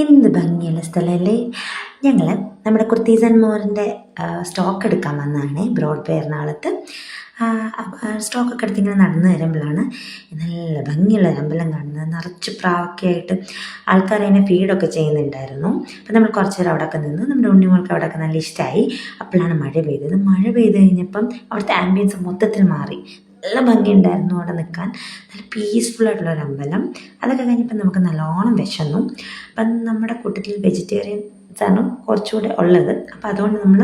എന്ത് ഭംഗിയുള്ള സ്ഥലമല്ലേ. ഞങ്ങൾ നമ്മുടെ കുർത്തീസ് ആൻഡ് മോറിൻ്റെ സ്റ്റോക്ക് എടുക്കാൻ വന്നതാണ് ബ്രോഡ്വേ എറണാകുളത്ത്. സ്റ്റോക്കൊക്കെ എടുത്ത് ഇങ്ങനെ നടന്നു വരുമ്പോഴാണ് നല്ല ഭംഗിയുള്ള ഒരു അമ്പലം കാണുന്നത്. നിറച്ച് പ്രാവൊക്കെ ആയിട്ട് ആൾക്കാർ അതിനെ ഫീഡൊക്കെ ചെയ്യുന്നുണ്ടായിരുന്നു. അപ്പം നമ്മൾ കുറച്ച് നേരം അവിടെയൊക്കെ നിന്ന് നമ്മുടെ ഉണ്ണിമോൾക്ക് അവിടെയൊക്കെ നല്ല ഇഷ്ടമായി. അപ്പോഴാണ് മഴ പെയ്തത്. മഴ പെയ്ത് കഴിഞ്ഞപ്പം അവിടുത്തെ ആംബിയൻസ് മൊത്തത്തിൽ മാറി. നല്ല ഭംഗിയുണ്ടായിരുന്നു അവിടെ നിൽക്കാൻ. നല്ല പീസ്ഫുള്ളായിട്ടുള്ളൊരു അമ്പലം. അതൊക്കെ കഴിഞ്ഞപ്പോൾ നമുക്ക് നല്ലോണം വിശന്നു. അപ്പം നമ്മുടെ കൂട്ടത്തിൽ വെജിറ്റേറിയൻസാണ് കുറച്ചുകൂടെ ഉള്ളത്. അപ്പോൾ അതുകൊണ്ട് നമ്മൾ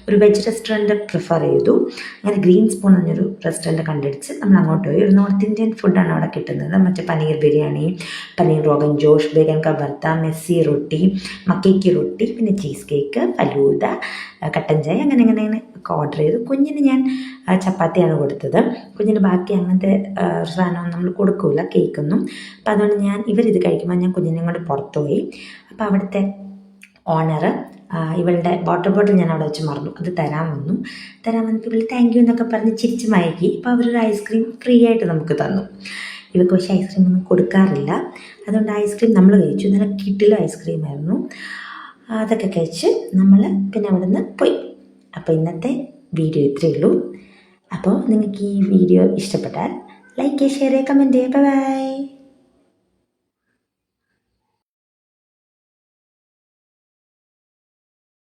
ഒരു വെജ് റെസ്റ്റോറൻറ്റ് പ്രിഫർ ചെയ്തു. അങ്ങനെ ഗ്രീൻ സ്പൂൺ എന്നൊരു റെസ്റ്റോറൻറ്റ് കണ്ടുപിടിച്ച് നമ്മൾ അങ്ങോട്ട് പോയി. ഒരു നോർത്ത് ഇന്ത്യൻ ഫുഡാണ് അവിടെ കിട്ടുന്നത്. മറ്റേ paneer biryani, paneer Rogan Josh, Bergen കാ ഭർത്ത, മെസ്സി റൊട്ടി, മക്കയ്ക്ക് റൊട്ടി, പിന്നെ ചീസ് കേക്ക്, ഫലൂദ, കട്ടൻ ചായ, അങ്ങനെ ഒക്കെ ഓർഡർ ചെയ്തു. കുഞ്ഞിന് ഞാൻ ചപ്പാത്തിയാണ് കൊടുത്തത്. കുഞ്ഞിന് ബാക്കി അങ്ങനത്തെ സാധനം നമ്മൾ കൊടുക്കില്ല, കേക്കൊന്നും. അപ്പം അതുകൊണ്ട് ഇവരിത് കഴിക്കുമ്പോൾ ഞാൻ കുഞ്ഞിനെയും കൊണ്ട് പുറത്തു പോയി. അപ്പോൾ അവിടുത്തെ ഓണർ ഇവളുടെ വാട്ടർ ബോട്ടിൽ ഞാൻ അവിടെ വെച്ച് മറന്നു, അത് തരാൻ വന്നപ്പോൾ ഇവൾ താങ്ക് യു എന്നൊക്കെ പറഞ്ഞ് ചിരിച്ച് മയക്കി. അപ്പോൾ അവരൊരു ഐസ്ക്രീം ഫ്രീ ആയിട്ട് നമുക്ക് തന്നു. ഇവർക്ക് പക്ഷേ ഐസ്ക്രീം ഒന്നും കൊടുക്കാറില്ല. അതുകൊണ്ട് ഐസ്ക്രീം നമ്മൾ കഴിച്ചു. നല്ല കിട്ടിലും ഐസ്ക്രീമായിരുന്നു. അതൊക്കെ കഴിച്ച് നമ്മൾ പിന്നെ അവിടെ നിന്ന് പോയി. അപ്പോൾ ഇന്നത്തെ വീഡിയോ ഇത്രയേ ഉള്ളൂ. അപ്പോൾ നിങ്ങൾക്ക് ഈ വീഡിയോ ഇഷ്ടപ്പെട്ടാൽ ലൈക്ക് ചെയ്യുക, ഷെയർ ചെയ്യുക, കമൻറ്റ് ചെയ്യുക. ബൈ.